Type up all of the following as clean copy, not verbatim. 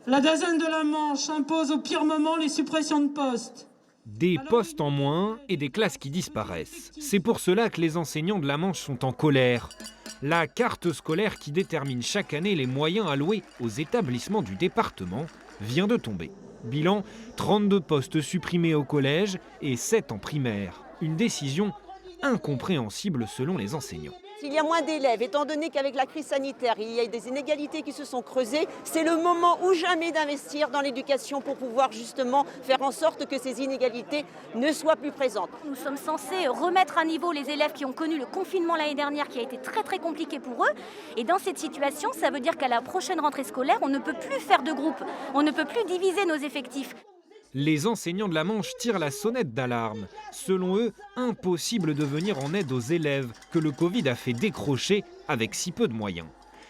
La DAZEN de la Manche impose au pire moment les suppressions de postes. Des postes en moins et des classes qui disparaissent. C'est pour cela que les enseignants de la Manche sont en colère. La carte scolaire qui détermine chaque année les moyens alloués aux établissements du département vient de tomber. Bilan, 32 postes supprimés au collège et 7 en primaire. Une décision incompréhensible selon les enseignants. S'il y a moins d'élèves, étant donné qu'avec la crise sanitaire, il y a des inégalités qui se sont creusées, c'est le moment ou jamais d'investir dans l'éducation pour pouvoir justement faire en sorte que ces inégalités ne soient plus présentes. Nous sommes censés remettre à niveau les élèves qui ont connu le confinement l'année dernière, qui a été très compliqué pour eux. Et dans cette situation, ça veut dire qu'à la prochaine rentrée scolaire, on ne peut plus faire de groupe, on ne peut plus diviser nos effectifs. Les enseignants de la Manche tirent la sonnette d'alarme. Selon eux, impossible de venir en aide aux élèves que le Covid a fait décrocher avec si peu de moyens.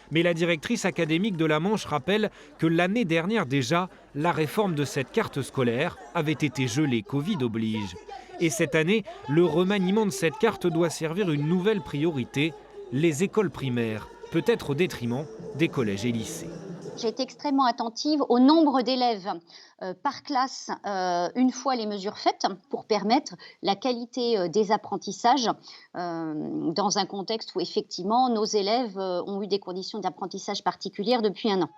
Mais la directrice académique de la Manche rappelle que l'année dernière déjà, la réforme de cette carte scolaire avait été gelée, Covid oblige. Et cette année, le remaniement de cette carte doit servir une nouvelle priorité, les écoles primaires, peut-être au détriment des collèges et lycées. J'ai été extrêmement attentive au nombre d'élèves par classe une fois les mesures faites pour permettre la qualité des apprentissages dans un contexte où effectivement nos élèves ont eu des conditions d'apprentissage particulières depuis un an.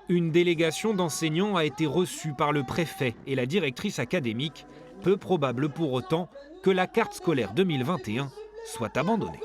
Une délégation d'enseignants a été reçue par le préfet et la directrice académique, peu probable pour autant que la carte scolaire 2021 soit abandonnée.